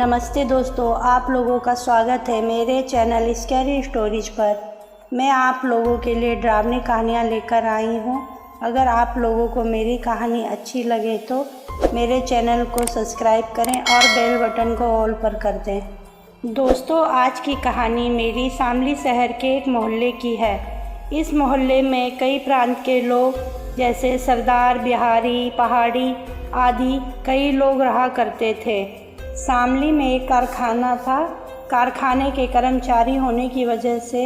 नमस्ते दोस्तों, आप लोगों का स्वागत है मेरे चैनल स्कैरी स्टोरीज पर। मैं आप लोगों के लिए डरावनी कहानियाँ लेकर आई हूँ। अगर आप लोगों को मेरी कहानी अच्छी लगे तो मेरे चैनल को सब्सक्राइब करें और बेल बटन को ऑल पर कर दें। दोस्तों, आज की कहानी मेरी शामली शहर के एक मोहल्ले की है। इस मोहल्ले में कई प्रांत के लोग जैसे सरदार, बिहारी, पहाड़ी आदि कई लोग रहा करते थे। शामली में एक कारखाना था। कारखाने के कर्मचारी होने की वजह से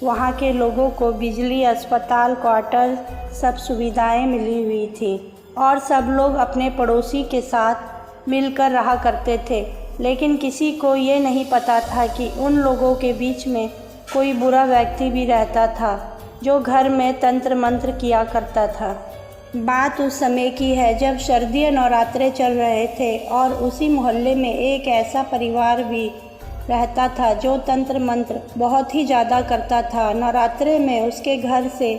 वहाँ के लोगों को बिजली, अस्पताल, क्वार्टर सब सुविधाएं मिली हुई थी और सब लोग अपने पड़ोसी के साथ मिलकर रहा करते थे। लेकिन किसी को ये नहीं पता था कि उन लोगों के बीच में कोई बुरा व्यक्ति भी रहता था जो घर में तंत्र मंत्र किया करता था। बात उस समय की है जब सर्दियाँ नवरात्रे चल रहे थे और उसी मोहल्ले में एक ऐसा परिवार भी रहता था जो तंत्र मंत्र बहुत ही ज़्यादा करता था। नवरात्रे में उसके घर से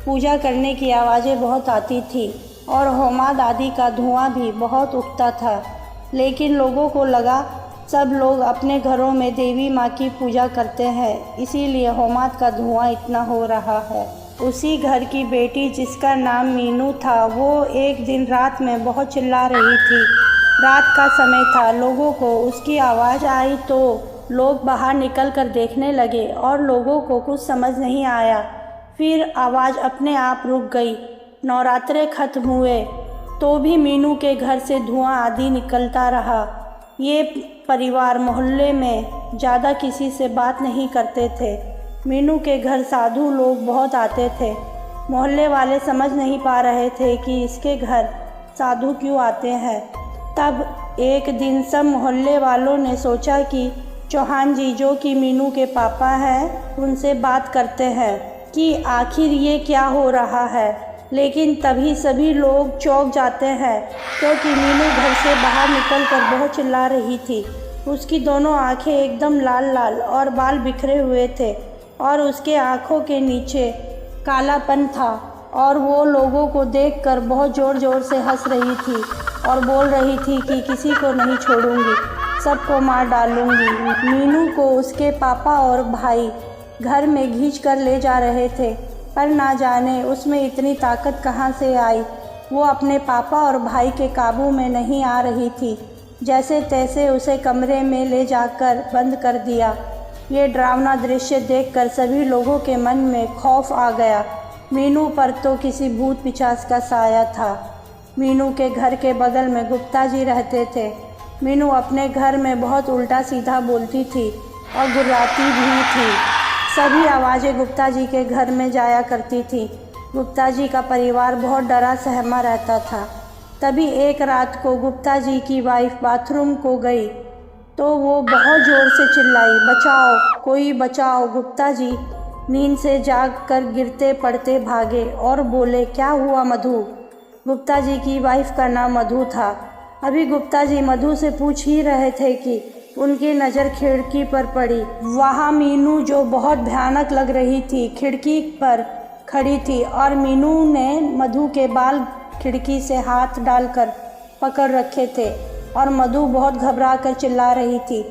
पूजा करने की आवाज़ें बहुत आती थी और होमाद आदि का धुआं भी बहुत उठता था। लेकिन लोगों को लगा सब लोग अपने घरों में देवी माँ की पूजा करते हैं, इसीलिए होमाद का धुआं इतना हो रहा है। उसी घर की बेटी जिसका नाम मीनू था, वो एक दिन रात में बहुत चिल्ला रही थी। रात का समय था, लोगों को उसकी आवाज़ आई तो लोग बाहर निकल कर देखने लगे और लोगों को कुछ समझ नहीं आया। फिर आवाज़ अपने आप रुक गई। नवरात्रे खत्म हुए तो भी मीनू के घर से धुआं आदि निकलता रहा। ये परिवार मोहल्ले में ज़्यादा किसी से बात नहीं करते थे। मीनू के घर साधु लोग बहुत आते थे। मोहल्ले वाले समझ नहीं पा रहे थे कि इसके घर साधु क्यों आते हैं। तब एक दिन सब मोहल्ले वालों ने सोचा कि चौहान जी, जो कि मीनू के पापा हैं, उनसे बात करते हैं कि आखिर ये क्या हो रहा है। लेकिन तभी सभी लोग चौंक जाते हैं क्योंकि मीनू घर से बाहर निकलकर बहुत चिल्ला रही थी। उसकी दोनों आंखें एकदम लाल लाल और बाल बिखरे हुए थे और उसके आँखों के नीचे कालापन था और वो लोगों को देखकर बहुत ज़ोर ज़ोर से हंस रही थी और बोल रही थी कि किसी को नहीं छोड़ूंगी, सबको मार डालूंगी। मीनू को उसके पापा और भाई घर में खींच कर ले जा रहे थे, पर ना जाने उसमें इतनी ताकत कहाँ से आई। वो अपने पापा और भाई के काबू में नहीं आ रही थी। जैसे तैसे उसे कमरे में ले जाकर बंद कर दिया। ये डरावना दृश्य देखकर सभी लोगों के मन में खौफ आ गया। मीनू पर तो किसी भूत पिशाच का साया था। मीनू के घर के बगल में गुप्ता जी रहते थे। मीनू अपने घर में बहुत उल्टा सीधा बोलती थी और गुर्राती भी थी। सभी आवाज़ें गुप्ता जी के घर में जाया करती थी। गुप्ता जी का परिवार बहुत डरा सहमा रहता था। तभी एक रात को गुप्ता जी की वाइफ बाथरूम को गई तो वो बहुत ज़ोर से चिल्लाई, बचाओ, कोई बचाओ। गुप्ता जी नींद से जाग कर गिरते पड़ते भागे और बोले, क्या हुआ मधु? गुप्ता जी की वाइफ का नाम मधु था। अभी गुप्ता जी मधु से पूछ ही रहे थे कि उनकी नज़र खिड़की पर पड़ी। वहाँ मीनू, जो बहुत भयानक लग रही थी, खिड़की पर खड़ी थी और मीनू ने मधु के बाल खिड़की से हाथ डालकर पकड़ रखे थे और मधु बहुत घबरा कर चिल्ला रही थी।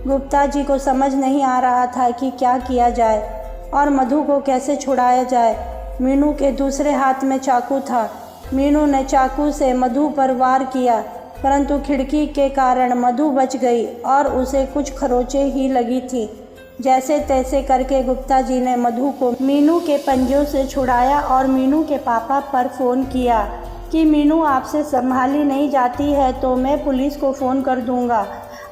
गुप्ता जी को समझ नहीं आ रहा था कि क्या किया जाए और मधु को कैसे छुड़ाया जाए। मीनू के दूसरे हाथ में चाकू था। मीनू ने चाकू से मधु पर वार किया, परंतु खिड़की के कारण मधु बच गई और उसे कुछ खरोंचें ही लगी थी। जैसे तैसे करके गुप्ता जी ने मधु को मीनू के पंजों से छुड़ाया और मीनू के पापा पर फ़ोन किया कि मीनू आपसे संभाली नहीं जाती है तो मैं पुलिस को फ़ोन कर दूंगा।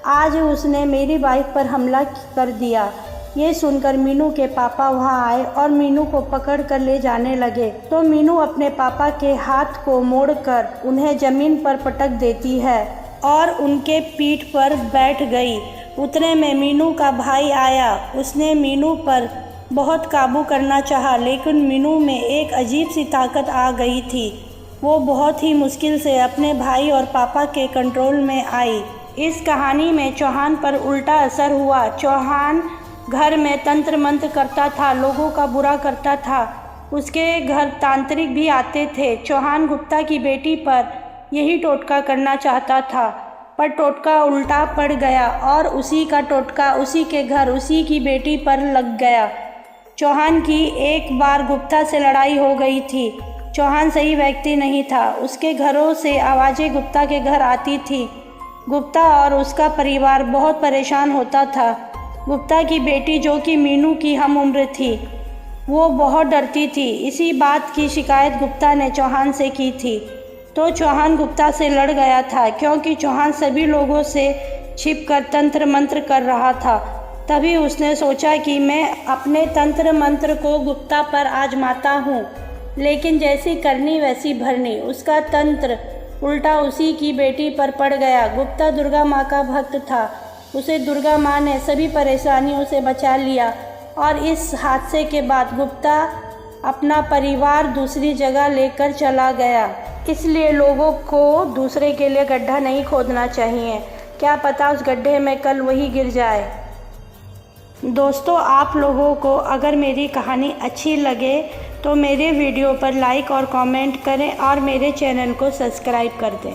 आज उसने मेरी वाइफ पर हमला कर दिया। ये सुनकर मीनू के पापा वहां आए और मीनू को पकड़ कर ले जाने लगे तो मीनू अपने पापा के हाथ को मोड़कर उन्हें ज़मीन पर पटक देती है और उनके पीठ पर बैठ गई। उतने में मीनू का भाई आया। उसने मीनू पर बहुत काबू करना चाहा, लेकिन मीनू में एक अजीब सी ताकत आ गई थी। वो बहुत ही मुश्किल से अपने भाई और पापा के कंट्रोल में आई। इस कहानी में चौहान पर उल्टा असर हुआ। चौहान घर में तंत्र मंत्र करता था, लोगों का बुरा करता था। उसके घर तांत्रिक भी आते थे। चौहान गुप्ता की बेटी पर यही टोटका करना चाहता था, पर टोटका उल्टा पड़ गया और उसी का टोटका उसी के घर उसी की बेटी पर लग गया। चौहान की एक बार गुप्ता से लड़ाई हो गई थी। चौहान सही व्यक्ति नहीं था। उसके घरों से आवाज़ें गुप्ता के घर आती थी। गुप्ता और उसका परिवार बहुत परेशान होता था। गुप्ता की बेटी जो कि मीनू की हम उम्र थी, वो बहुत डरती थी। इसी बात की शिकायत गुप्ता ने चौहान से की थी। तो चौहान गुप्ता से लड़ गया था, क्योंकि चौहान सभी लोगों से छिपकर तंत्र मंत्र कर रहा था। तभी उसने सोचा कि मैं अपने तंत्र मंत्र को गुप्ता पर आजमाता हूँ। लेकिन जैसी करनी वैसी भरनी, उसका तंत्र उल्टा उसी की बेटी पर पड़ गया। गुप्ता दुर्गा माँ का भक्त था। उसे दुर्गा माँ ने सभी परेशानियों से बचा लिया और इस हादसे के बाद गुप्ता अपना परिवार दूसरी जगह लेकर चला गया। इसलिए लोगों को दूसरे के लिए गड्ढा नहीं खोदना चाहिए। क्या पता उस गड्ढे में कल वही गिर जाए। दोस्तों, आप लोगों को अगर मेरी कहानी अच्छी लगे तो मेरे वीडियो पर लाइक और कमेंट करें और मेरे चैनल को सब्सक्राइब कर दें।